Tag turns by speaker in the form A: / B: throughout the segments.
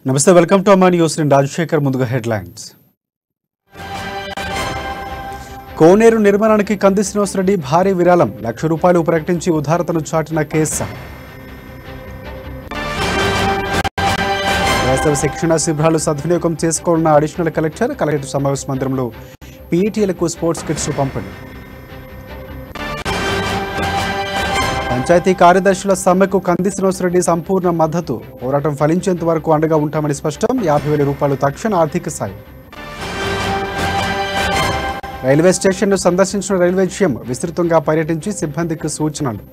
A: నమస్తే, welcome to అమ్మా news. నేను రాజశేఖర్. ముందుగా హెడ్లైన్స్. కోనేరు నిర్మాణానికి కంది శ్రీనివాసరెడ్డి భారీ విరాళం, ₹1,00,000 ప్రకటించి ఉదారతను చాటిన కేసు. వేసవి శిక్షణ శిబిరాలు సద్వినియోగం చేసుకోవాలన్న అడిషనల్ కలెక్టర్ సమావేశ మందిరంలో పీఈటీలకు స్పోర్ట్స్ కిట్స్ పంపిణీ. పంచాయతీ కార్యదర్శుల సమ్మెకు కంది శ్రీనివాసరెడ్డి సంపూర్ణ మద్దతు, పోరాటం ఫలించేంత వరకు అండగా ఉంటామని స్పష్టం. ₹50,000 తక్షణ ఆర్థిక సాయం. రైల్వే స్టేషన్ను సందర్శించిన రైల్వే జీఎం విస్తృతంగా పర్యటించి సిబ్బందికి సూచనలు.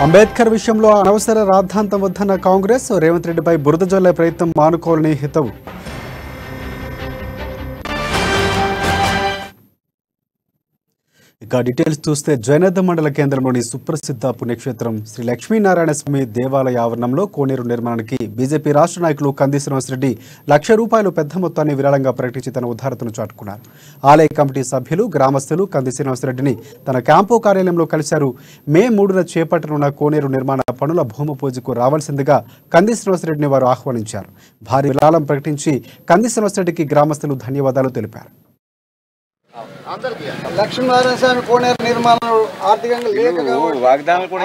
A: అంబేద్కర్ విషయంలో అనవసర రాద్ధాంతం వద్దన్న కాంగ్రెస్, రేవంత్ రెడ్డిపై బురద జల్లే ప్రయత్నం మానుకోవాలని హితవు. ఇక డీటెయిల్స్ చూస్తే, జైనథ మండల కేంద్రంలోని సుప్రసిద్ధ పుణ్యక్షేత్రం శ్రీ లక్ష్మీనారాయణ స్వామి దేవాలయ ఆవరణంలో కోనేరు నిర్మాణానికి బీజేపీ రాష్ట్ర నాయకులు కంది శ్రీనివాసరెడ్డి ₹1,00,000 పెద్ద మొత్తాన్ని విరాళంగా ప్రకటించి తన ఉదారతను చాటుకున్నారు. ఆలయ కమిటీ సభ్యులు, గ్రామస్తులు కంది శ్రీనివాసరెడ్డిని తన క్యాంపు కార్యాలయంలో కలిశారు. మే 3న చేపట్టనున్న కోనేరు నిర్మాణ పనుల భూమి పూజకు రావాల్సిందిగా కంది శ్రీనివాసరెడ్డిని వారు ఆహ్వానించారు. భారీ విరాళం ప్రకటించి కంది శ్రీనివాసరెడ్డికి గ్రామస్తులు ధన్యవాదాలు తెలిపారు.
B: లక్ష్మీనారాయణ స్వామి కోనేరు నిర్మాణం ఆర్థికంగా లేక
C: వాగ్దానాలు కూడా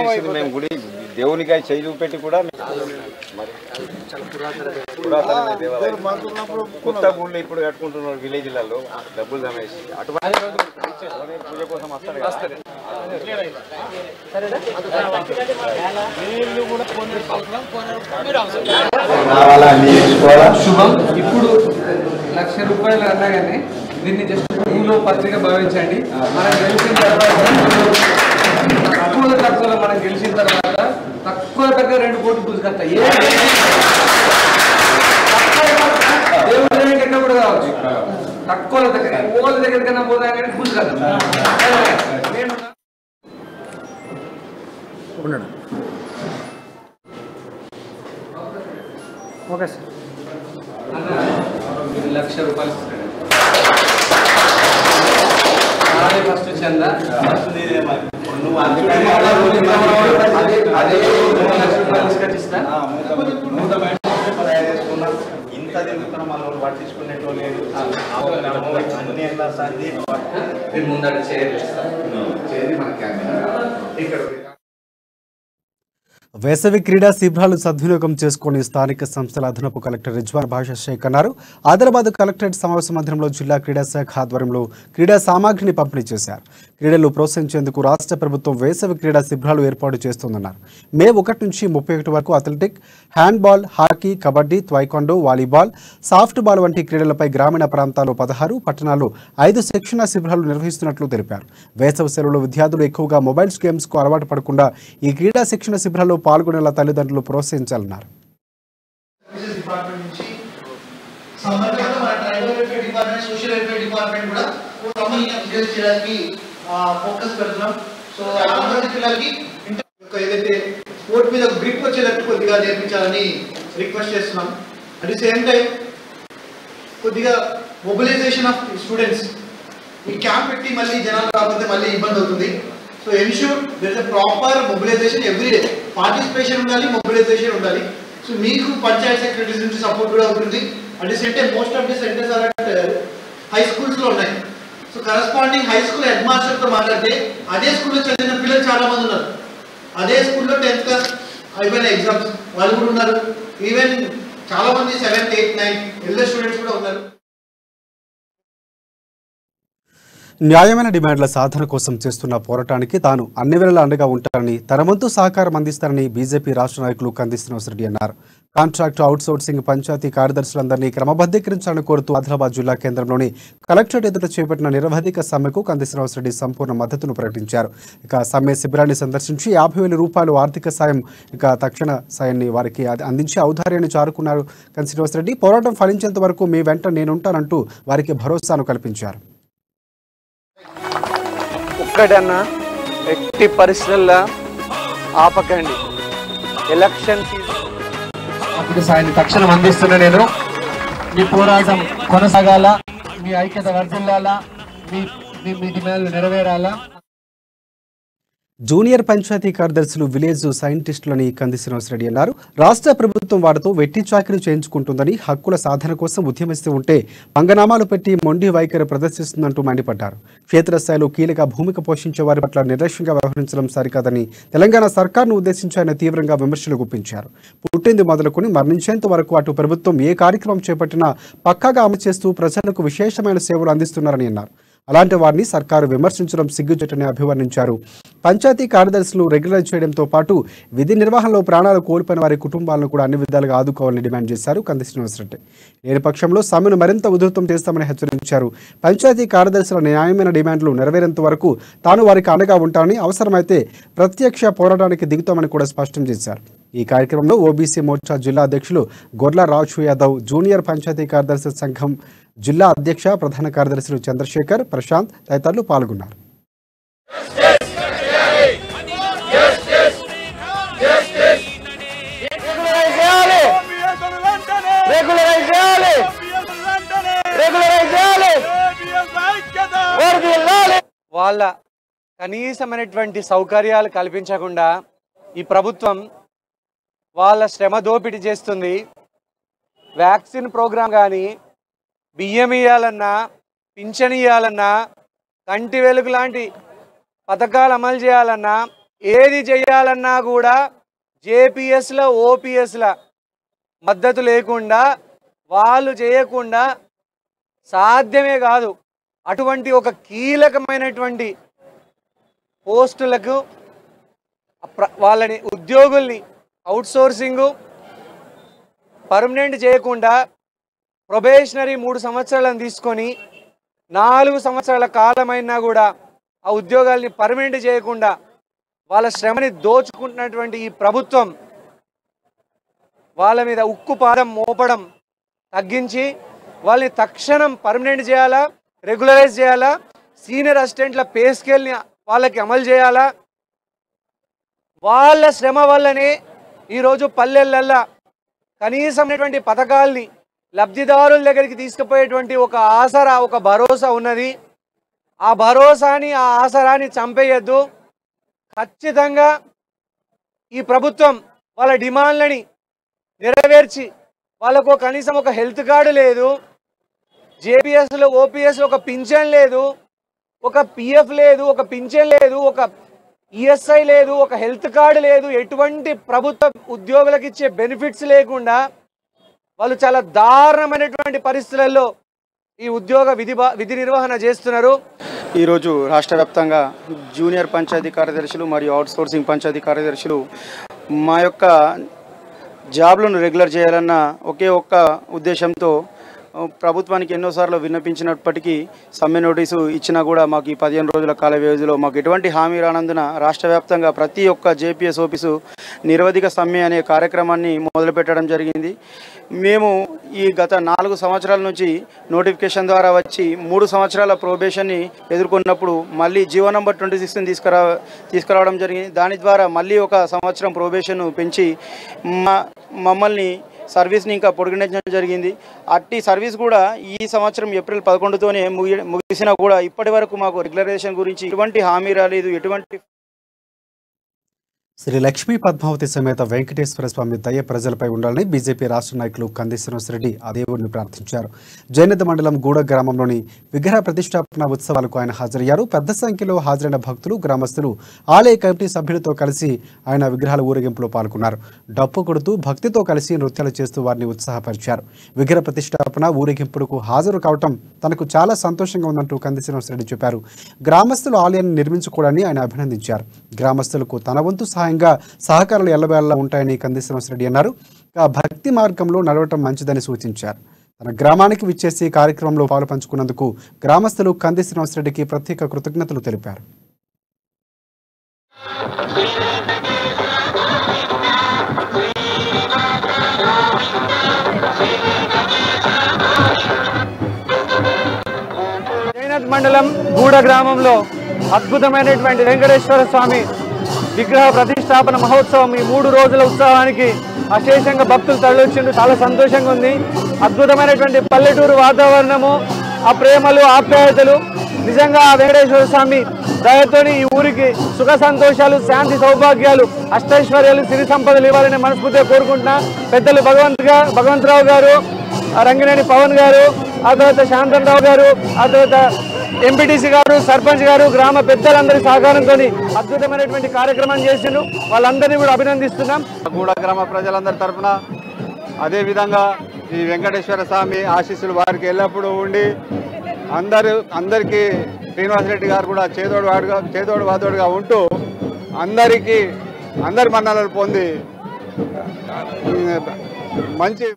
C: చేసింది. మేము గుడి దేవునికై చేయి చూపెట్టి కూడా పురాతనమైన దేవాలయం కొత్త గుళ్ళు ఇప్పుడు కట్టుకుంటున్నారు విలేజ్లలో డబ్బులు జమేసి. అటువంటి పూజ కోసం వస్తారు.
B: శుభం. ఇప్పుడు ₹1,00,000 అన్నా కానీ దీన్ని జస్ట్ భూమిలో పత్రిక భావించండి. మనం గెలిచిన తర్వాత తక్కువ ఖర్చులో మనం గెలిచిన తర్వాత తక్కువ దగ్గర 2 కోట్లు పూసుకొస్తాయి. దేవుడి దగ్గర కూడా కావచ్చు, తక్కువ దగ్గర ఓళ్ళ దగ్గర కన్నా పోతా కానీ పూసుకొస్తాం. ఓకే సార్, ₹1,00,000 ఫస్ట్ చందా ముందర చేరి మనకి ఇక్కడ
A: వేసవి క్రీడా శిబిరాలు సద్వినియోగం చేసుకుని స్థానిక సంస్థల అదనపు కలెక్టర్ రిజ్వాన్ బాషా షేక్ అన్నారు. ఆదిలాబాద్ కలెక్టరేట్ సమావేశ మందిరంలో జిల్లా క్రీడా శాఖ ఆధ్వర్యంలో క్రీడా సామాగ్రిని పంపిణీ చేశారు. క్రీడలు ప్రోత్సహించేందుకు రాష్ట్ర ప్రభుత్వం వేసవి క్రీడా శిబిరాలు ఏర్పాటు చేస్తోందన్నారు. మే 1 నుంచి 31 వరకు athletic, handball, hockey, kabaddi, taekwondo, volleyball, softball వంటి క్రీడలపై గ్రామీణ ప్రాంతాల్లో 16, పట్టణాల్లో 5 శిక్షణ శిబిరాలు నిర్వహిస్తున్నట్లు తెలిపారు. వేసవి సెలవులో విద్యార్థులు ఎక్కువగా మొబైల్స్ గేమ్స్ కు అలవాటు పడకుండా ఈ క్రీడా శిక్షణ శిబిరాల్లో పాల్గొనేలా తల్లిదండ్రులు ప్రోత్సహించాలన్నారు.
D: ఏదైతే స్పోర్ట్ మీద గ్రిప్ వచ్చేటట్టు కొద్దిగా నేర్పించాలని రిక్వెస్ట్ చేస్తున్నాం. అట్ ది సేమ్ టైం కొద్దిగా మొబిలైజేషన్ ఆఫ్ స్టూడెంట్స్. ఈ క్యాంప్ పెట్టి మళ్ళీ జనాలు రాకపోతే మళ్ళీ ఇబ్బంది అవుతుంది. So ensure there is a proper mobilisation every day. Participation ఉండాలి, మొబిలైజేషన్ ఉండాలి. సో మీకు పంచాయత్ సెక్రటరీస్ నుంచి సపోర్ట్ కూడా ఉంటుంది. At the same time most of the centres are at high స్కూల్స్లో ఉన్నాయి. So corresponding high school head మాస్టర్తో మాట్లాడితే అదే స్కూల్లో చదివిన పిల్లలు చాలా మంది ఉన్నారు. అదే స్కూల్లో 10th క్లాస్ అయిపోయిన ఎగ్జామ్స్ వాళ్ళు కూడా ఉన్నారు. ఈవెన్ చాలా మంది 7th, 8th, 9th elder students కూడా ఉన్నారు.
A: న్యాయమైన డిమాండ్ల సాధన కోసం చేస్తున్న పోరాటానికి తాను అన్ని వేళలా అండగా ఉంటానని, తన వంతు సహకారం అందిస్తానని బీజేపీ రాష్ట్ర నాయకులు కంది శ్రీనివాసరెడ్డి అన్నారు. కాంట్రాక్ట్ అవుట్సోర్సింగ్ పంచాయతీ కార్యదర్శులందరినీ క్రమబద్ధీకరించాలని కోరుతూ ఆదిలాబాద్ జిల్లా కేంద్రంలోని కలెక్టరేట్ ఎదుట చేపట్టిన నిరవధిక సమ్మెకు కంది శ్రీనివాసరెడ్డి సంపూర్ణ మద్దతును ప్రకటించారు. ఇక సమ్మె శిబిరాన్ని సందర్శించి ₹50,000 ఆర్థిక సాయం, ఇక తక్షణ సాయాన్ని వారికి అందించి ఔదార్యాన్ని చారుకున్నారు కంది శ్రీనివాసరెడ్డి. పోరాటం ఫలించేంత వరకు మీ వెంట నేనుంటానంటూ వారికి భరోసాను కల్పించారు.
B: ఒక్కడన్నా ఎట్టి పరిస్థితుల్లో ఆపకండి. ఎలక్షన్ అప్పుడు సాయం తక్షణం అందిస్తున్నా. నేను మీ పోరాటం కొనసాగాల, మీ ఐక్యత వర్ధిల్లాలా, మీ డిమాండ్లు నెరవేరాలా.
A: జూనియర్ పంచాయతీ కార్యదర్శులు విలేజ్ సైంటిస్టులని కంది శ్రీనివాసరెడ్డి అన్నారు. రాష్ట్ర ప్రభుత్వం వారితో వెట్టి చాకిరీ చేయించుకుంటుందని, హక్కుల సాధన కోసం ఉద్యమిస్తూ ఉంటే పంగనామాలు పెట్టి మొండి వైఖరి ప్రదర్శిస్తుందంటూ మండిపడ్డారు. క్షేత్రస్థాయిలో కీలక భూమిక పోషించే వారి పట్ల నిర్లక్ష్యంగా వ్యవహరించడం సరికాదని తెలంగాణ సర్కార్ను ఉద్దేశించి ఆయన తీవ్రంగా విమర్శలు గుప్పించారు. పుట్టింది మొదలుకొని మరణించేంత వరకు అటు ప్రభుత్వం ఏ కార్యక్రమం చేపట్టినా పక్కాగా అమలు చేస్తూ ప్రజలకు విశేషమైన సేవలు అందిస్తున్నారని అన్నారు. అలాంటి వారిని సర్కారు విమర్శించడం సిగ్గుచేటని అభివర్ణించారు. పంచాయతీ కార్యదర్శులు రెగ్యులర్ చేయడంతో పాటు విధి నిర్వహణలో ప్రాణాలు కోల్పోయిన వారి కుటుంబాలను కూడా అన్ని విధాలుగా ఆదుకోవాలని డిమాండ్ చేశారు కంది శ్రీనివాసరెడ్డి. లేని పక్షంలో సమ్మెను మరింత ఉధృతం చేస్తామని హెచ్చరించారు. పంచాయతీ కార్యదర్శుల న్యాయమైన డిమాండ్లు నెరవేరేంత వరకు తాను వారికి అండగా ఉంటానని, అవసరమైతే ప్రత్యక్ష పోరాటానికి దిగుతామని కూడా స్పష్టం చేశారు. ఈ కార్యక్రమంలో ఓబీసీ మోర్చా జిల్లా అధ్యక్షులు గొర్ల రాజు యాదవ్, జూనియర్ పంచాయతీ కార్యదర్శి సంఘం జిల్లా అధ్యక్ష ప్రధాన కార్యదర్శులు చంద్రశేఖర్, ప్రశాంత్ తదితరులు పాల్గొన్నారు.
E: వాళ్ళ కనీసమైనటువంటి సౌకర్యాలు కల్పించకుండా ఈ ప్రభుత్వం వాళ్ళ శ్రమ దోపిడీ చేస్తుంది. వ్యాక్సిన్ ప్రోగ్రాం కానీ, బియ్యం ఇవ్వాలన్నా, పింఛన్ ఇవ్వాలన్నా, కంటి వెలుగు లాంటి పథకాలు అమలు చేయాలన్నా, ఏది చేయాలన్నా కూడా జేపీఎస్ల ఓపీఎస్ల మద్దతు లేకుండా, వాళ్ళు చేయకుండా సాధ్యమే కాదు. అటువంటి ఒక కీలకమైనటువంటి పోస్టులకు వాళ్ళని ఉద్యోగుల్ని అవుట్సోర్సింగు పర్మనెంట్ చేయకుండా ప్రొబేషనరీ 3 సంవత్సరాలను తీసుకొని 4 సంవత్సరాల కాలమైనా కూడా ఆ ఉద్యోగాల్ని పర్మనెంట్ చేయకుండా వాళ్ళ శ్రమని దోచుకుంటున్నటువంటి ఈ ప్రభుత్వం వాళ్ళ మీద ఉక్కు పాదం మోపడం తగ్గించి వాళ్ళని తక్షణం పర్మనెంట్ చేయాలా, రెగ్యులరైజ్ చేయాలా, సీనియర్ అసిస్టెంట్ల పే స్కేల్ని వాళ్ళకి అమలు చేయాలా. వాళ్ళ శ్రమ వల్లనే ఈరోజు పల్లెలల్లో కనీసమైనటువంటి పథకాల్ని లబ్ధిదారుల దగ్గరికి తీసుకుపోయేటువంటి ఒక ఆసరా, ఒక భరోసా ఉన్నది. ఆ భరోసాని, ఆ ఆసరాని చంపేయద్దు. ఖచ్చితంగా ఈ ప్రభుత్వం వాళ్ళ డిమాండ్లని నెరవేర్చి వాళ్ళకు కనీసం ఒక హెల్త్ కార్డు లేదు, జేపీఎస్లో ఓపీఎస్లో ఒక పింఛన్ లేదు, ఒక పిఎఫ్ లేదు, ఒక పింఛన్ లేదు, ఒక ఈఎస్ఐ లేదు, ఒక హెల్త్ కార్డు లేదు, ఎటువంటి ప్రభుత్వ ఉద్యోగులకు ఇచ్చే బెనిఫిట్స్ లేకుండా వాళ్ళు చాలా దారుణమైనటువంటి పరిస్థితులలో ఈ ఉద్యోగ విధి నిర్వహణ చేస్తున్నారు.
F: ఈరోజు రాష్ట్ర వ్యాప్తంగా జూనియర్ పంచాయతీ కార్యదర్శులు మరియు అవుట్సోర్సింగ్ పంచాయతీ కార్యదర్శులు మా యొక్క జాబ్లను రెగ్యులర్ చేయాలన్న ఒకే ఒక్క ఉద్దేశంతో ప్రభుత్వానికి ఎన్నోసార్లు విన్నపించినప్పటికీ సమ్మె నోటీసు ఇచ్చినా కూడా మాకు ఈ 15 రోజుల కాల వ్యవధిలో మాకు ఎటువంటి హామీ రానందున రాష్ట్ర వ్యాప్తంగా ప్రతి ఒక్క జేపీఎస్ ఆఫీసు నిరవధిక సమ్మె అనే కార్యక్రమాన్ని మొదలుపెట్టడం జరిగింది. మేము ఈ గత 4 సంవత్సరాల నుంచి నోటిఫికేషన్ ద్వారా వచ్చి 3 సంవత్సరాల ప్రొబేషన్ని ఎదుర్కొన్నప్పుడు మళ్ళీ జీవో నంబర్ 26ని తీసుకురావడం జరిగింది. దాని ద్వారా మళ్ళీ 1 సంవత్సరం ప్రొబేషన్ పెంచి మమ్మల్ని సర్వీస్ని ఇంకా పొడిగించడం జరిగింది. అట్టి సర్వీస్ కూడా ఈ సంవత్సరం ఏప్రిల్ 11తోనే ముగిసినా కూడా ఇప్పటి వరకు మాకు రెగ్యులరైజేషన్ గురించి ఎటువంటి హామీ రాలేదు. ఎటువంటి
A: శ్రీ లక్ష్మీ పద్మావతి సమేత వెంకటేశ్వర స్వామి దయ ప్రజలపై ఉండాలని బీజేపీ రాష్ట్ర నాయకులు కంది శ్రీనివాసరెడ్డి ఆ దేవుడిని ప్రార్థించారు. జైనద మండలం గూడ గ్రామంలోని విగ్రహ ప్రతిష్టాపన ఉత్సవాలకు ఆయన హాజరయ్యారు. పెద్ద సంఖ్యలో హాజరైన భక్తులు, గ్రామస్తులు ఆలయ కమిటీ సభ్యులతో కలిసి ఆయన విగ్రహాల ఊరేగింపులో పాల్గొన్నారు. డప్పు కొడుతూ భక్తితో కలిసి నృత్యాలు చేస్తూ వారిని ఉత్సాహపరిచారు. విగ్రహ ప్రతిష్టాపన ఊరేగింపులకు హాజరు కావటం తనకు చాలా సంతోషంగా ఉందంటూ కంది శ్రీనివాసరెడ్డి చెప్పారు. గ్రామస్తులు ఆలయాన్ని నిర్మించుకోవడాన్ని ఆయన అభినందించారు. గ్రామస్తులకు తన వంతు సహకారాలు ఎల్లవేళలా ఉంటాయని కంది శ్రీనివాసరెడ్డి అన్నారు. భక్తి మార్గంలో నడవటం మంచిదని సూచించారు. తన గ్రామానికి విచ్చేసి కార్యక్రమంలో పాలు పంచుకున్నందుకు గ్రామస్తులు కంది శ్రీనివాసరెడ్డికి ప్రత్యేక కృతజ్ఞతలు తెలిపారు.
E: జైనద్ మండలం గూడ గ్రామంలో అద్భుతమైనటువంటి వెంకటేశ్వర స్వామి విగ్రహ ప్రతిష్టాపన మహోత్సవం ఈ 3 రోజుల ఉత్సవానికి అశేషంగా భక్తులు తరలివచ్చిండ్రు. చాలా సంతోషంగా ఉంది. అద్భుతమైనటువంటి పల్లెటూరు వాతావరణము, ఆ ప్రేమలు, ఆప్యాయతలు నిజంగా ఆ వెంకటేశ్వర స్వామి దయతోని ఈ ఊరికి సుఖ సంతోషాలు, శాంతి, సౌభాగ్యాలు, అష్టైశ్వర్యాలు, సిరి సంపదలు ఇవ్వాలని మనస్ఫూర్తిగా కోరుకుంటున్నా. పెద్దలు భగవంతరావు గారు, రంగినేని పవన్ గారు, ఆ తర్వాత శాంతనరావు గారు, ఆ తర్వాత ఎంపీటీసీ గారు, సర్పంచ్ గారు, గ్రామ పెద్దలందరి సహకారంతో అద్భుతమైనటువంటి కార్యక్రమం చేసిండు. వాళ్ళందరినీ కూడా అభినందిస్తున్నాం.
F: గూడ గ్రామ ప్రజలందరి తరఫున అదేవిధంగా ఈ వెంకటేశ్వర స్వామి ఆశీస్సులు వారికి ఎల్లప్పుడూ ఉండి అందరికీ శ్రీనివాసరెడ్డి గారు కూడా చేదోడు వాదోడుగా ఉంటూ అందరి మన్ననలు పొంది మంచి.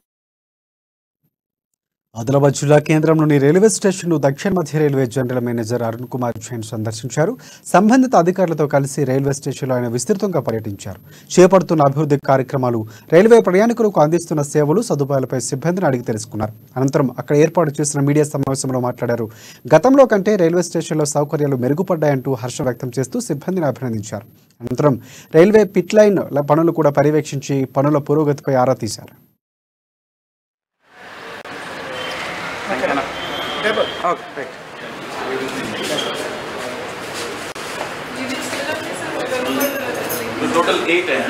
A: ఆదిలాబాద్ జిల్లా కేంద్రంలోని రైల్వే స్టేషన్ను దక్షిణ మధ్య railway general manager Arun Kumar Jain సందర్శించారు. సంబంధిత అధికారులతో కలిసి రైల్వే స్టేషన్లో ఆయన విస్తృతంగా పర్యటించారు. చేపడుతున్న అభివృద్ధి కార్యక్రమాలు, రైల్వే ప్రయాణికులకు అందిస్తున్న సేవలు, సదుపాయాలపై సిబ్బందిని అడిగి తెలుసుకున్నారు. అనంతరం అక్కడ ఏర్పాటు చేసిన మీడియా సమావేశంలో మాట్లాడారు. గతంలో కంటే రైల్వే స్టేషన్లో సౌకర్యాలు మెరుగుపడ్డాయంటూ హర్షం వ్యక్తం చేస్తూ సిబ్బందిని అభినందించారు. అనంతరం రైల్వే పిట్ లైన్ పనులు కూడా పర్యవేక్షించి పనుల పురోగతిపై ఆరా తీశారు.
G: टोटल 8 है।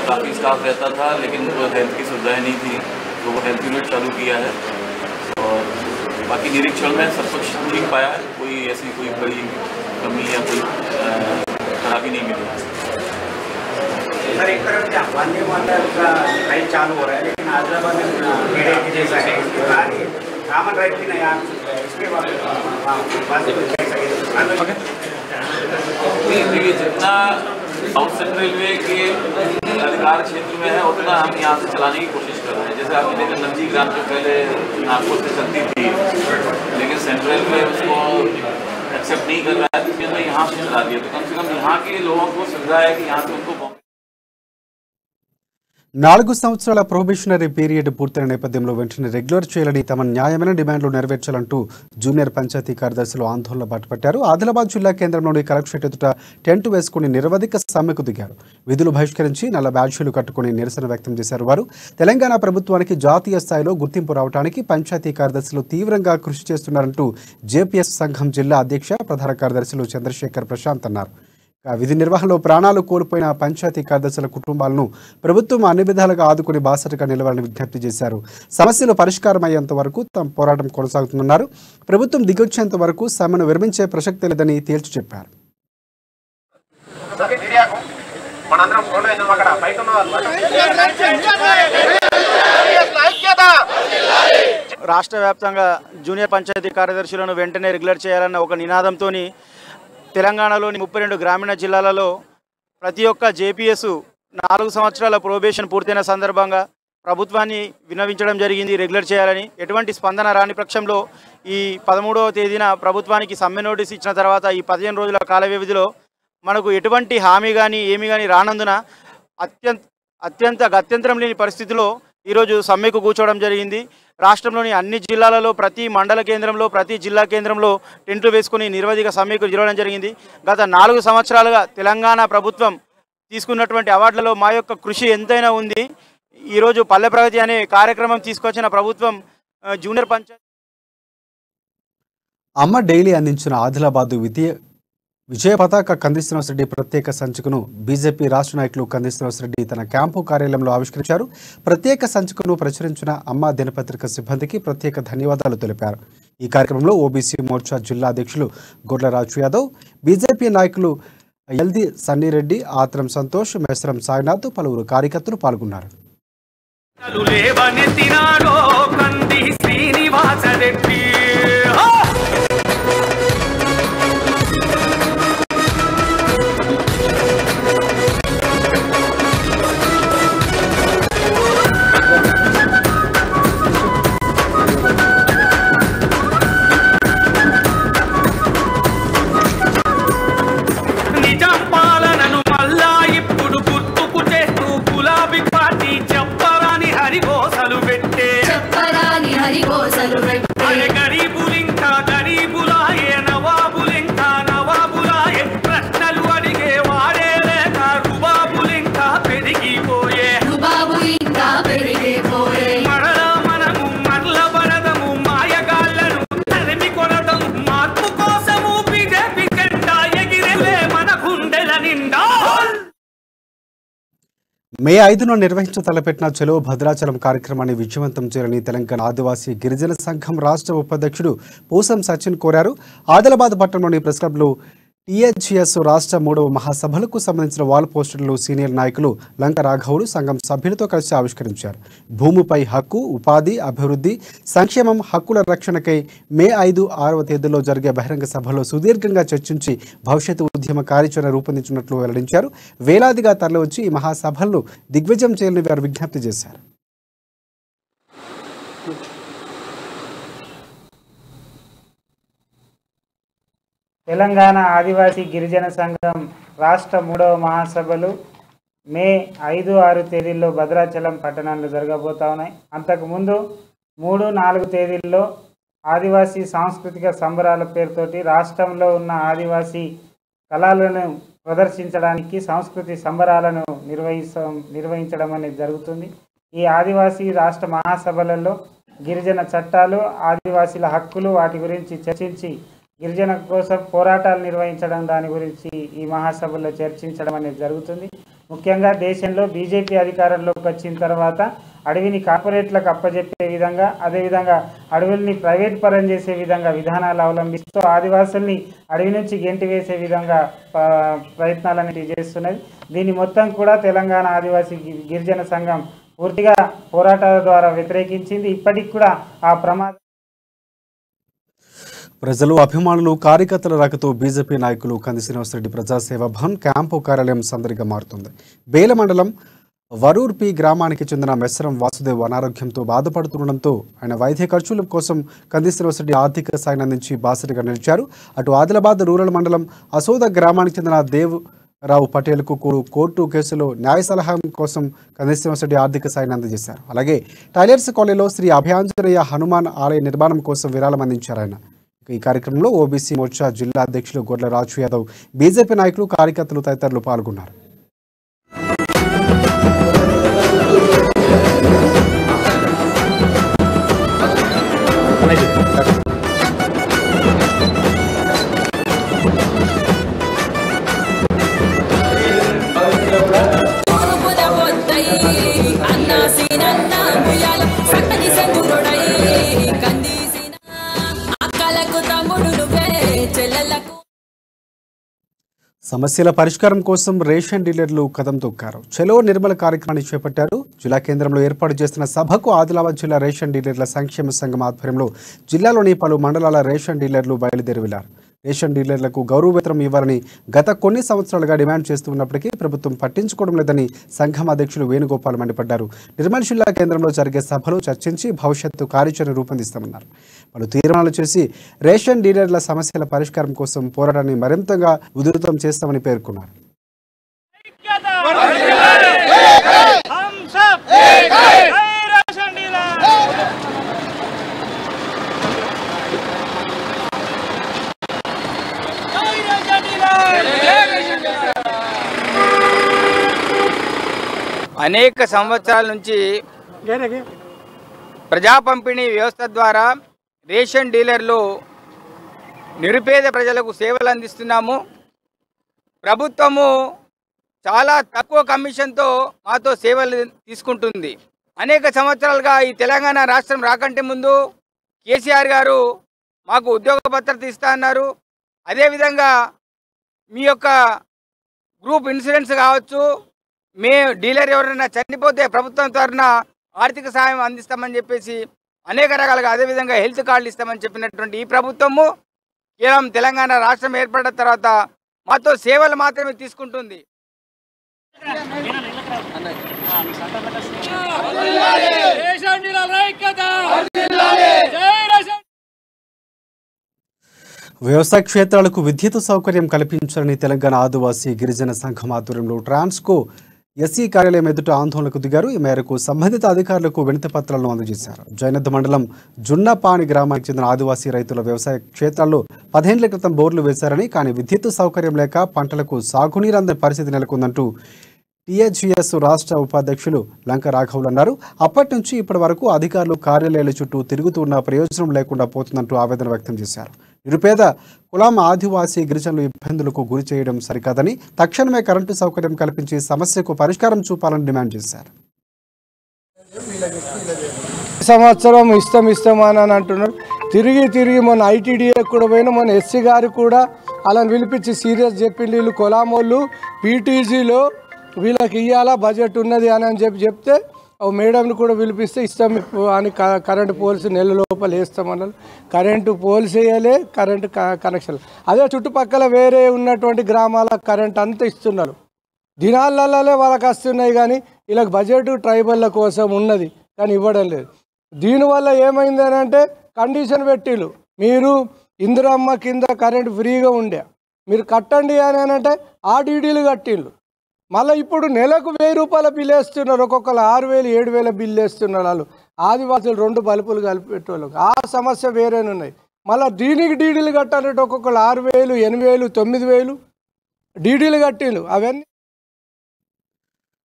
G: काफ़ी स्टाफ रहता था, लेकिन वो हेल्थ की सुविधाएं नहीं थी, तो वो हेल्थ यूनिट चालू किया है। और बाकी निरीक्षण में सब कुछ ठीक पाया है, कोई ऐसी कोई बड़ी कमी या कोई खराबी नहीं मिली।
C: सर, एक तरफ क्या वंदे मातरम का राइड चालू हो रहा है, लेकिन आदिलाबाद में कीड़े की जैसा है, कामन राइड की नहीं, इसके बाद
G: देखिए जितना साउथ सेंट्रल रेलवे के अधिकार क्षेत्र में है उतना हम यहाँ से चलाने की कोशिश कर रहे हैं। जैसे आपने देखा नंदीग्राम जो पहले नागपुर से चलती थी, लेकिन सेंट्रल रेलवे उसको एक्सेप्ट नहीं कर रहा है, इसलिए हमने यहाँ से चला दिया। तो कम से कम यहाँ के लोगों को सुविधा है कि यहाँ से उनको
A: 4 సంవత్సరాల ప్రొబేషనరీ పీరియడ్ పూర్తయిన నేపథ్యంలో వెంటనే రెగ్యులర్ చేయాలని తమ న్యాయమైన డిమాండ్లు నెరవేర్చాలంటూ జూనియర్ పంచాయతీ కార్యదర్శులు ఆందోళన బాటపట్టారు. ఆదిలాబాద్ జిల్లా కేంద్రంలోని కలెక్టరేట్ ఎదుట టెంట్ వేసుకుని నిరవధిక సమ్మెకు దిగారు. విధులు బహిష్కరించి నల్ల బ్యాడ్జీలు కట్టుకుని నిరసన వ్యక్తం చేశారు. వారు తెలంగాణ ప్రభుత్వానికి జాతీయ స్థాయిలో గుర్తింపు రావడానికి పంచాయతీ కార్యదర్శులు తీవ్రంగా కృషి చేస్తున్నారంటూ జేపీఎస్ సంఘం జిల్లా అధ్యక్ష ప్రధాన కార్యదర్శులు చంద్రశేఖర్ ప్రశాంత్ అన్నారు. విధి నిర్వహణలో ప్రాణాలు కోల్పోయిన పంచాయతీ కార్యదర్శుల కుటుంబాలను ప్రభుత్వం అన్ని విధాలుగా ఆదుకుని బాసటగా నిలవాలని విజ్ఞప్తి చేశారు. సమస్యలు పరిష్కారమయ్యేంత వరకు తమ పోరాటం కొనసాగుతుందన్నారు. ప్రభుత్వం దిగొచ్చేంత వరకు సమ్మెను విరమించే ప్రసక్తి లేదని తేల్చి చెప్పారు.
F: రాష్ట్ర వ్యాప్తంగా జూనియర్ పంచాయతీ కార్యదర్శులను వెంటనే రెగ్యులర్ చేయాలన్న ఒక నినాదంతో తెలంగాణలోని 32 గ్రామీణ జిల్లాలలో ప్రతి ఒక్క జేపీఎస్ 4 సంవత్సరాల ప్రొబేషన్ పూర్తయిన సందర్భంగా ప్రభుత్వాన్ని విన్నవించడం జరిగింది రెగ్యులర్ చేయాలని. ఎటువంటి స్పందన రాని పక్షంలో ఈ 13వ తేదీన ప్రభుత్వానికి సమ్మె నోటీస్ ఇచ్చిన తర్వాత ఈ 15 రోజుల కాల వ్యవధిలో మనకు ఎటువంటి హామీ కానీ ఏమీ కానీ రానందున అత్యంత గత్యంతరం లేని పరిస్థితిలో ఈరోజు సమ్మెకు కూర్చోవడం జరిగింది. రాష్ట్రంలోని అన్ని జిల్లాలలో ప్రతి మండల కేంద్రంలో ప్రతి జిల్లా కేంద్రంలో టెంట్లు వేసుకుని నిరవధిక సమ్మెకు జరగడం జరిగింది. గత 4 సంవత్సరాలుగా తెలంగాణ ప్రభుత్వం తీసుకున్నటువంటి అవార్డులలో మా యొక్క కృషి ఎంతైనా ఉంది. ఈరోజు పల్లె ప్రగతి అనే కార్యక్రమం తీసుకొచ్చిన ప్రభుత్వం జూనియర్ పంచాయతీ
A: అమ్మ డైలీ అందించిన ఆదిలాబాద్ విజయ పతాక కంది శ్రీనివాసరెడ్డి ప్రత్యేక సంచికను బీజేపీ రాష్ట్ర నాయకులు కంది శ్రీనివాసరెడ్డి తన క్యాంపు కార్యాలయంలో ఆవిష్కరించారు. ప్రత్యేక సంచికను ప్రచురించిన అమ్మ దినపత్రిక సిబ్బందికి ప్రత్యేక ధన్యవాదాలు తెలిపారు. ఈ కార్యక్రమంలో ఓబీసీ మోర్చా జిల్లా అధ్యక్షులు గొడ్ల రాజు యాదవ్, బీజేపీ నాయకులు ఎల్ది సన్నీరెడ్డి, ఆత్రం సంతోష్, మేసరం సాయినాథ్, పలువురు కార్యకర్తలు పాల్గొన్నారు.
H: నిజం పాలనను మల్ల
A: మే 5న నిర్వహించతలపెట్టిన చలో భద్రాచలం కార్యక్రమాన్ని విజయవంతం చేయాలని తెలంగాణ ఆదివాసీ గిరిజన సంఘం రాష్ట్ర ఉపాధ్యక్షుడు పూసం సచిన్ కోరారు. ఆదిలాబాద్ పట్టణంలోని ప్రెస్ క్లబ్లో టీఎన్జీఎస్ రాష్ట్ర 3వ మహాసభలకు సంబంధించిన వాల్ పోస్టర్లు సీనియర్ నాయకులు లంక రాఘవులు సంఘం సభ్యులతో కలిసి ఆవిష్కరించారు. భూమిపై హక్కు, ఉపాధి, అభివృద్ధి, సంక్షేమం, హక్కుల రక్షణకై మే 5, 6వ తేదీల్లో జరిగే బహిరంగ సభలో సుదీర్ఘంగా చర్చించి భవిష్యత్తు ఉద్యమ కార్యాచరణ రూపొందించినట్లు వెల్లడించారు. వేలాదిగా తరలివచ్చి ఈ మహాసభలను దిగ్విజయం చేయాలని వారు విజ్ఞప్తి చేశారు.
H: తెలంగాణ ఆదివాసీ గిరిజన సంఘం రాష్ట్ర 3వ మహాసభలు మే 5, 6 తేదీల్లో భద్రాచలం పట్టణంలో జరగబోతా ఉన్నాయి. అంతకుముందు 3, 4 తేదీల్లో ఆదివాసీ సాంస్కృతిక సంబరాల పేరుతోటి రాష్ట్రంలో ఉన్న ఆదివాసీ కళలను ప్రదర్శించడానికి సంస్కృతి సంబరాలను నిర్వహించడం అనేది జరుగుతుంది. ఈ ఆదివాసీ రాష్ట్ర మహాసభలలో గిరిజన చట్టాలు, ఆదివాసీల హక్కులు, వాటి గురించి చర్చించి గిరిజన కోసం పోరాటాలు నిర్వహించడం, దాని గురించి ఈ మహాసభల్లో చర్చించడం అనేది జరుగుతుంది. ముఖ్యంగా దేశంలో బీజేపీ అధికారంలోకి వచ్చిన తర్వాత అడవిని కార్పొరేట్లకు అప్పజెప్పే విధంగా, అదేవిధంగా అడవుల్ని ప్రైవేట్ పరం చేసే విధంగా విధానాలు అవలంబిస్తూ ఆదివాసుల్ని అడవి నుంచి గెంటి వేసే విధంగా ప్రయత్నాలు అనేవి చేస్తున్నది. దీన్ని మొత్తం కూడా తెలంగాణ ఆదివాసీ గిరిజన సంఘం పూర్తిగా పోరాటాల ద్వారా వ్యతిరేకించింది. ఇప్పటికి కూడా ఆ ప్రమాదం
A: ప్రజలు, అభిమానులు, కార్యకర్తల రాకతో బీజేపీ నాయకులు కంది శ్రీనివాసరెడ్డి ప్రజాసేవ భవన్ క్యాంపు కార్యాలయం సందడిగా మారుతుంది. బేల మండలం వరూర్పి గ్రామానికి చెందిన మెస్సరం వాసుదేవ్ అనారోగ్యంతో బాధపడుతుండటంతో ఆయన వైద్య ఖర్చుల కోసం కంది శ్రీనివాసరెడ్డి ఆర్థిక సాయం అందించి బాసరిగా నిలిచారు. అటు ఆదిలాబాద్ రూరల్ మండలం అసోద గ్రామానికి చెందిన దేవరావు పటేల్కు కోర్టు కేసులో న్యాయ సలహా కోసం కంది శ్రీనివాసరెడ్డి ఆర్థిక సాయాన్ని అందజేశారు. అలాగే టైలర్స్ కాలనీలో శ్రీ అభయాంజనేయ హనుమాన్ ఆలయ నిర్మాణం కోసం విరాళం అందించారు ఆయన. ఈ కార్యక్రమంలో ఓబీసీ మోర్చా జిల్లా అధ్యక్షులు గొడ్ల రాజు యాదవ్, బీజేపీ నాయకులు, కార్యకర్తలు తదితరులు పాల్గొన్నారు. సమస్యల పరిష్కారం కోసం రేషన్ డీలర్లు కదం తొక్కారు. చలో నిర్మల కార్యక్రమాన్ని చేపట్టారు. జిల్లా కేంద్రంలో ఏర్పాటు చేస్తున్న సభకు ఆదిలాబాద్ జిల్లా రేషన్ డీలర్ల సంక్షేమ సంఘం ఆధ్వర్యంలో జిల్లాలోని పలు మండలాల రేషన్ డీలర్లు బయలుదేరి వెళ్లారు. రేషన్ డీలర్లకు గౌరవ వేతనం ఇవ్వాలని గత కొన్ని సంవత్సరాలుగా డిమాండ్ చేస్తున్నప్పటికీ ప్రభుత్వం పట్టించుకోవడం లేదని సంఘం అధ్యక్షులు వేణుగోపాల్ మండిపడ్డారు. నిర్మల్ జిల్లా కేంద్రంలో జరిగే సభలో చర్చించి భవిష్యత్తు కార్యాచరణ రూపొందిస్తామన్నారు. పలు తీర్మానాలు చేసి రేషన్ డీలర్ల సమస్యల పరిష్కారం కోసం పోరాటాన్ని మరింతగా ఉధృతం చేస్తామని పేర్కొన్నారు.
I: అనేక సంవత్సరాల నుంచి ప్రజా పంపిణీ వ్యవస్థ ద్వారా రేషన్ డీలర్లు నిరుపేద ప్రజలకు సేవలు అందిస్తున్నాము. ప్రభుత్వము చాలా తక్కువ కమిషన్తో మాతో సేవలు తీసుకుంటుంది. అనేక సంవత్సరాలుగా ఈ తెలంగాణ రాష్ట్రం రాకంటే ముందు కేసీఆర్ గారు మాకు ఉద్యోగ భద్రత ఇస్తా అన్నారు. అదేవిధంగా మీ యొక్క గ్రూప్ ఇన్సూరెన్స్ కావచ్చు, మే డీలర్ ఎవరైనా చనిపోతే ప్రభుత్వం తరఫున ఆర్థిక సాయం అందిస్తామని చెప్పేసి అనేక రకాలుగా, అదేవిధంగా హెల్త్ కార్డులు ఇస్తామని చెప్పినటువంటి ఈ ప్రభుత్వము కేవలం తెలంగాణ రాష్ట్రం ఏర్పడిన తర్వాత మాతో సేవలు మాత్రమే తీసుకుంటుంది.
A: వ్యవసాయ క్షేత్రాలకు విద్యుత్ సౌకర్యం కల్పించాలని తెలంగాణ ఆదివాసీ గిరిజన సంఘం ఆధ్వర్యంలో ట్రాన్స్కో ఎస్సీ కార్యాలయం ఎదుట ఆందోళనకు దిగారు. ఈ మేరకు సంబంధిత అధికారులకు వినతి పత్రాలను అందజేశారు. జైనద్ మండలం జున్నపాని గ్రామానికి చెందిన ఆదివాసీ రైతుల వ్యవసాయ క్షేత్రాల్లో 10 ఏళ్ల క్రితం బోర్లు వేశారని, కానీ విద్యుత్ సౌకర్యం లేక పంటలకు సాగునీరు అందని పరిస్థితి నెలకొందంటూ టీఎన్జీఎస్ రాష్ట్ర ఉపాధ్యక్షులు లంక రాఘవులు అన్నారు. అప్పటి నుంచి ఇప్పటి వరకు అధికారులు కార్యాలయాల చుట్టూ తిరుగుతున్న ప్రయోజనం లేకుండా పోతుందంటూ ఆవేదన వ్యక్తం చేశారు. నిరుపేద కులం ఆదివాసీ గిరిజనులు ఇబ్బందులకు గురి చేయడం సరికాదని తక్షణమే కరెంటు సౌకర్యం కల్పించి సమస్యకు పరిష్కారం చూపాలని డిమాండ్ చేశారు.
J: సంవత్సరం ఇస్తామని అంటున్నారు. తిరిగి మన ఐటీడీఏ కూడా పోయినా మన ఎస్సీ గారు కూడా అలా పిలిపించి సీరియస్ చెప్పింది. వీళ్ళు కొలామోళ్ళు పీటీజీలో వీళ్ళకి ఇవ్వాలా బడ్జెట్ ఉన్నది అని చెప్తే మేడంని కూడా పిలిపిస్తే ఇస్తాం అని కరెంటు పోల్స్ నెల లోపల వేస్తామన్నారు. కరెంటు పోల్స్ వేయాలి, కరెంటు కనెక్షన్. అదే చుట్టుపక్కల వేరే ఉన్నటువంటి గ్రామాల కరెంట్ అంతా ఇస్తున్నారు. దినాలలోనే వాళ్ళకి వస్తున్నాయి కానీ వీళ్ళకి బడ్జెట్ ట్రైబల్ల కోసం ఉన్నది కానీ ఇవ్వడం లేదు. దీనివల్ల ఏమైంది అని అంటే కండిషన్ పెట్టిళ్ళు, మీరు ఇందిరమ్మ కింద కరెంట్ ఫ్రీగా ఉండే మీరు కట్టండి అని అంటే ఆ డీడీలు కట్టిళ్ళు. మళ్ళీ ఇప్పుడు నెలకు 1000 రూపాయల బిల్లు వేస్తున్నారు. ఒక్కొక్కరు 6000 7000 బిల్లు వేస్తున్నారు. వాళ్ళు ఆదివాసులు 2 బల్బులు కలిపి పెట్టేవాళ్ళకి ఆ సమస్య వేరేనున్నాయి. మళ్ళీ దీనికి డీడీలు కట్టాలంటే ఒక్కొక్కరు 6000 8000 9000 డీడీలు కట్టిళ్ళు. అవన్నీ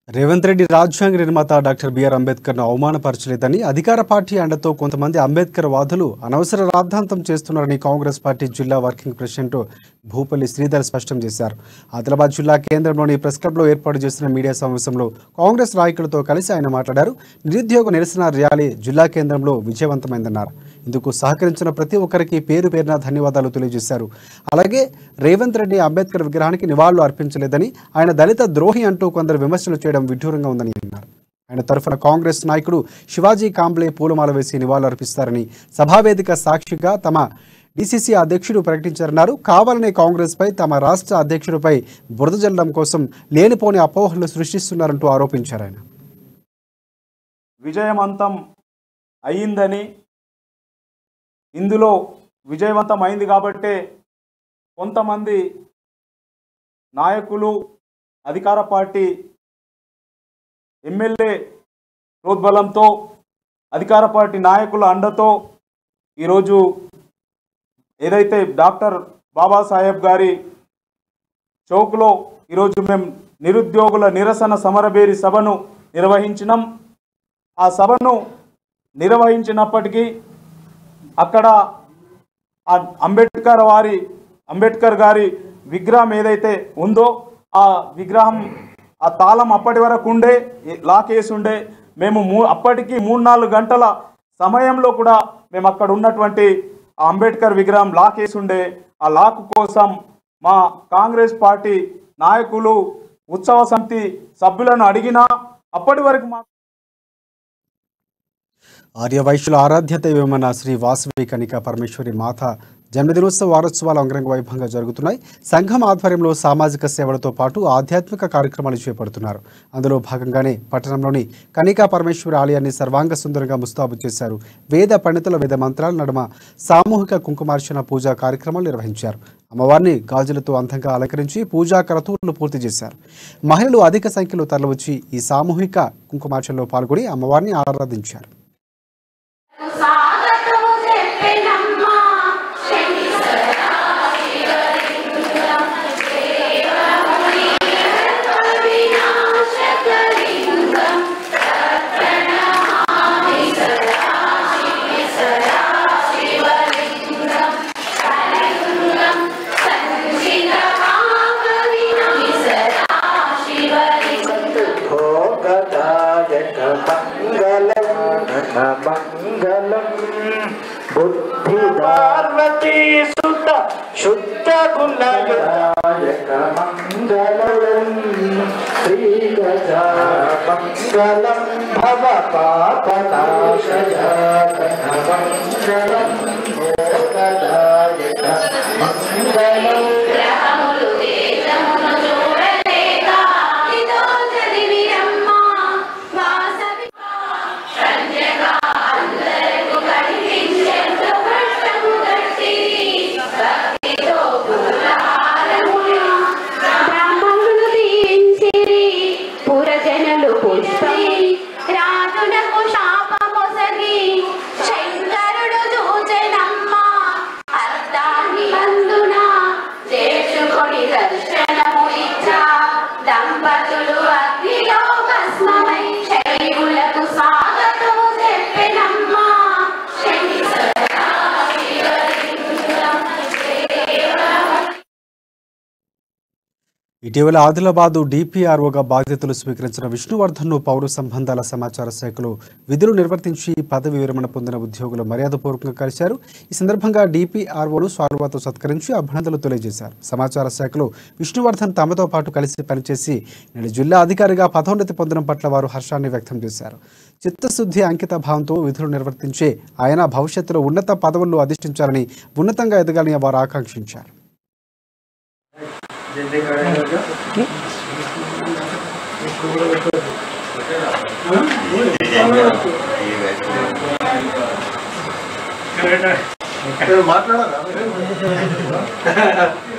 A: రేవంత్ రెడ్డి రాజ్యాంగ నిర్మాత డాక్టర్ బిఆర్ అంబేద్కర్ను అవమానపరచలేదని అధికార పార్టీ అండతో కొంతమంది అంబేద్కర్ వాదులు అనవసర రాద్ధాంతం చేస్తున్నారని కాంగ్రెస్ పార్టీ జిల్లా వర్కింగ్ ప్రెసిడెంట్ భూపల్లి శ్రీధర్ స్పష్టం చేశారు. ఆదిలాబాద్ జిల్లా కేంద్రంలోని ప్రెస్ క్లబ్లో ఏర్పాటు చేసిన మీడియా సమావేశంలో కాంగ్రెస్ నాయకులతో కలిసి ఆయన మాట్లాడారు. నిరుద్యోగ నిరసన ర్యాలీ జిల్లా కేంద్రంలో విజయవంతమైందన్నారు. ఇందుకు సహకరించిన ప్రతి ఒక్కరికి పేరు పేరున ధన్యవాదాలు తెలియజేశారు. అలాగే రేవంత్ రెడ్డి అంబేద్కర్ విగ్రహానికి నివాళులు అర్పించలేదని, ఆయన దళిత ద్రోహి అంటూ కొందరు విమర్శలు చేయడం విడ్డూరంగా ఉందని అన్నారు. ఆయన తరఫున కాంగ్రెస్ నాయకుడు శివాజీ కాంబ్లే పూలమాల వేసి నివాళులు అర్పిస్తారని సభావేదిక సాక్షిగా తమ డీసీసీ అధ్యక్షుడు ప్రకటించారన్నారు. కావాలనే కాంగ్రెస్ పై తమ రాష్ట్ర అధ్యక్షుడిపై బురద జల్లడం కోసం లేనిపోని అపోహలు సృష్టిస్తున్నారంటూ ఆరోపించారు. ఆయన
K: విజయవంతం అయిందని, ఇందులో విజయవంతం అయింది కాబట్టే కొంతమంది నాయకులు, అధికార పార్టీ ఎమ్మెల్యే ప్రోద్బలంతో, అధికార పార్టీ నాయకుల అండతో ఈరోజు ఏదైతే డాక్టర్ బాబాసాహెబ్ గారి చౌక్లో ఈరోజు మేము నిరుద్యోగుల నిరసన సమరభేరి సభను నిర్వహించినాం. ఆ సభను నిర్వహించినప్పటికీ అక్కడ అంబేద్కర్ గారి విగ్రహం ఏదైతే ఉందో ఆ విగ్రహం, ఆ తాళం అప్పటి వరకు ఉండే, లాక్ వేసి ఉండే. మేము అప్పటికి 3-4 గంటల సమయంలో కూడా మేము అక్కడ ఉన్నటువంటి ఆ అంబేద్కర్ విగ్రహం లాక్ వేసి ఉండే. ఆ లాక్ కోసం మా కాంగ్రెస్ పార్టీ నాయకులు, ఉత్సవ సమితి సభ్యులను అడిగినా అప్పటి వరకు మా
A: ఆర్యవైశ్యుల ఆరాధ్య దైవమైన శ్రీ వాసవి కనికా పరమేశ్వరి మాత జన్మదినోత్సవ వారోత్సవాలు అంగరంగ వైభవంగా జరుగుతున్నాయి. సంఘం ఆధ్వర్యంలో సామాజిక సేవలతో పాటు ఆధ్యాత్మిక కార్యక్రమాలు చేపడుతున్నారు. అందులో భాగంగానే పట్టణంలోని కనికా పరమేశ్వరి ఆలయాన్ని సర్వాంగ సుందరంగా ముస్తాబు చేశారు. వేద పండితుల వేద మంత్రాల నడుమ సామూహిక కుంకుమార్చన పూజా కార్యక్రమాలు నిర్వహించారు. అమ్మవారిని గాజులతో అందంగా అలంకరించి పూజా క్రతువులను పూర్తి చేశారు. మహిళలు అధిక సంఖ్యలో తరలివచ్చి ఈ సామూహిక కుంకుమార్చనలో పాల్గొని అమ్మవారిని ఆరాధించారు.
L: बुद्धिदार्वती सुत शुद्ध गुणयुक्तायक मंगलम श्री गजा मंगलम भव पापनाशय मंगलम भोगदायक मंगलम
A: ఇటీవల ఆదిలాబాద్ డిపిఆర్ఓగా బాధ్యతలు స్వీకరించిన విష్ణువర్ధన్ను పౌర సంబంధాల సమాచార శాఖలో విధులు నిర్వర్తించి పదవి విరమణ పొందిన ఉద్యోగులు మర్యాదపూర్వకంగా కలిశారు. ఈ సందర్భంగా డిపిఆర్ఓను స్వాగతంతో సత్కరించి అభినందనలు తెలియజేశారు. సమాచార శాఖలో విష్ణువర్ధన్ తమతో పాటు కలిసి పనిచేసి నేడు జిల్లా అధికారిగా పదోన్నతి పొందడం పట్ల వారు హర్షాన్ని వ్యక్తం చేశారు. చిత్తశుద్ధి అంకిత భావంతో విధులు నిర్వర్తించే ఆయన భవిష్యత్తులో ఉన్నత పదవుల్లో అధిష్ఠించాలని ఉన్నతంగా ఎదగాలని వారు ఆకాంక్షించారు.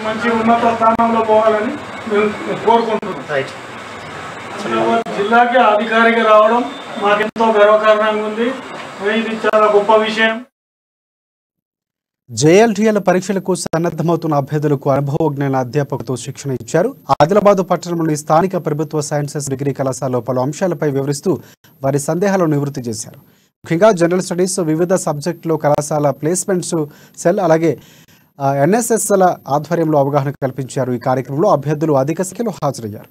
K: మంచి ఉన్నత స్థానంలో పోవాలని మేము కోరుకుంటున్నాం. జిల్లాకి అధికారిగా రావడం మాకెంతో గర్వకారణంగా ఉంది. ఇది చాలా గొప్ప విషయం.
A: జేఎల్టీఎల్ పరీక్షలకు సన్నద్ధమవుతున్న అభ్యర్థులకు అనుభవజ్ఞుల అధ్యాపకులతో శిక్షణ ఇచ్చారు. ఆదిలాబాద్ పట్టణంలోని స్థానిక ప్రభుత్వ సైన్సెస్ డిగ్రీ కళాశాలలో పలు అంశాలపై వివరిస్తూ వారి సందేహాలను నివృత్తి చేశారు. ముఖ్యంగా జనరల్ స్టడీస్, వివిధ సబ్జెక్టులో కళాశాల ప్లేస్మెంట్స్ సెల్, అలాగే ఎన్ఎస్ఎస్ల ఆధ్వర్యంలో అవగాహన కల్పించారు. ఈ కార్యక్రమంలో అభ్యర్థులు అధిక సంఖ్యలో హాజరయ్యారు.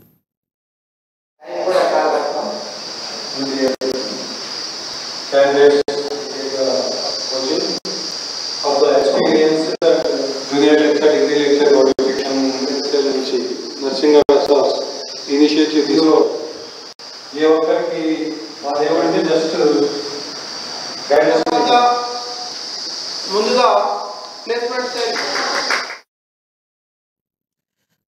M: నర్సింగ్ ఇనిషియేటివ్ తీసుకో ఏ ఒక్కరికి మాదేమంటే జస్ట్ ముందుగా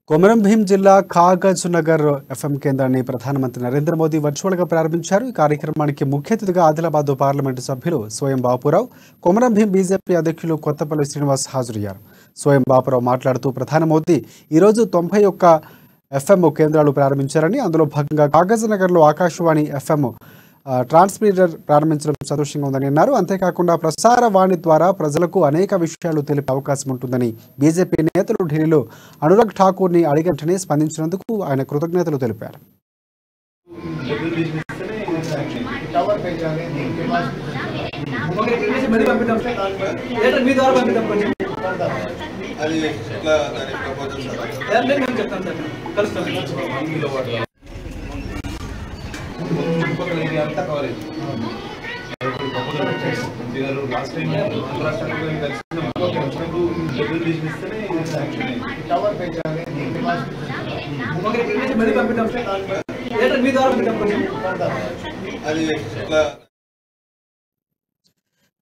A: కొమరం భీం జిల్లా కాగజ్ నగర్ ఎఫ్ఎం కేంద్రాన్ని ప్రధానమంత్రి నరేంద్ర మోదీ వర్చువల్గా ప్రారంభించారు. ఈ కార్యక్రమానికి ముఖ్య అతిథిగా ఆదిలాబాద్ పార్లమెంటు సభ్యులు స్వయం బాపురావు, కొమరం భీం బీజేపీ అధ్యక్షులు కొత్తపల్లి శ్రీనివాస్ హాజరయ్యారు. స్వయం బాపురావు మాట్లాడుతూ ప్రధాని మోదీ ఈరోజు 91 ఎఫ్ఎం కేంద్రాలు ప్రారంభించారని, అందులో భాగంగా కాగజ్ నగర్లో ఆకాశవాణి ఎఫ్ఎం ట్రాన్స్మిటర్ ప్రారంభించడం సంతోషంగా ఉందని అన్నారు. అంతేకాకుండా ప్రసార వాణి ద్వారా ప్రజలకు అనేక విషయాలు తెలిపే అవకాశం ఉంటుందని బీజేపీ నేతలు ఢిల్లీలో అనురాగ్ ఠాకూర్ని అడిగంటనే స్పందించినందుకు ఆయన కృతజ్ఞతలు తెలిపారు.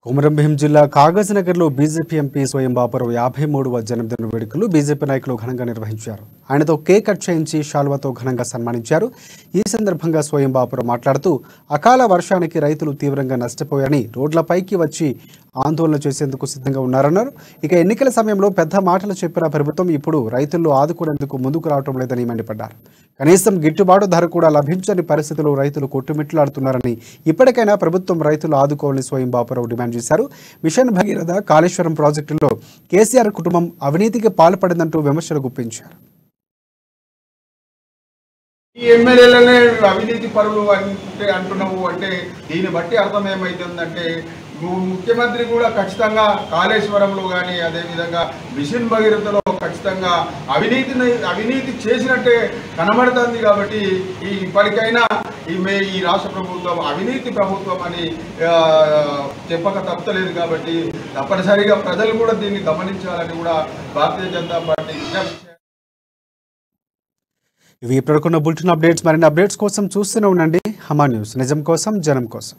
A: కొమరం భీం జిల్లా కాగజ్ నగర్లో బీజేపీ ఎంపీ స్వయం బాపురావు 53వ జన్మదిన వేడుకలు బీజేపీ నాయకులు ఘనంగా నిర్వహించారు. ఆయనతో కేక్ కట్ చేయించి శాల్వాతో ఘనంగా సన్మానించారు. ఈ సందర్భంగా స్వయం బాపురావు మాట్లాడుతూ అకాల వర్షానికి రైతులు తీవ్రంగా నష్టపోయారని, రోడ్లపైకి వచ్చి ఆందోళన చేసేందుకు సిద్ధంగా ఉన్నారన్నారు. ఇక ఎన్నికల సమయంలో పెద్ద మాటలు చెప్పిన ప్రభుత్వం ఇప్పుడు రైతులను ఆదుకునేందుకు ముందుకు రావడం లేదని మండిపడ్డారు. కనీసం గిట్టుబాటు ధర కూడా లభించని పరిస్థితుల్లో రైతులు కొట్టుమిట్లాడుతున్నారని, ఇప్పటికైనా ప్రభుత్వం రైతులు ఆదుకోవాలని స్వయం బాపురావు డిమాండ్ చేశారు. మిషన్ భగీరథ, కాళేశ్వరం ప్రాజెక్టుల్లో కేసీఆర్ కుటుంబం అవినీతికి పాల్పడిందంటూ విమర్శలు గుప్పించారు.
N: ఈ ఎమ్మెల్యేలనే అవినీతి పరులు అంటే అంటున్నావు అంటే దీన్ని బట్టి అర్థం ఏమవుతుందంటే ముఖ్యమంత్రి కూడా ఖచ్చితంగా కాళేశ్వరంలో కానీ అదేవిధంగా మిషన్ భగీరథలో ఖచ్చితంగా అవినీతి చేసినట్టే కనబడుతుంది. కాబట్టి ఇప్పటికైనా ఈ రాష్ట్ర ప్రభుత్వం అవినీతి ప్రభుత్వం అని చెప్పక తప్పలేదు. కాబట్టి తప్పనిసరిగా ప్రజలు కూడా దీన్ని గమనించాలని కూడా భారతీయ జనతా పార్టీ విజ్ఞప్తి.
A: ఇవి ఇప్పటికున్న బులెటిన్ అప్డేట్స్. మరిన్ని అప్డేట్స్ కోసం చూస్తూనే ఉండండి హమా న్యూస్, నిజం కోసం జనం కోసం.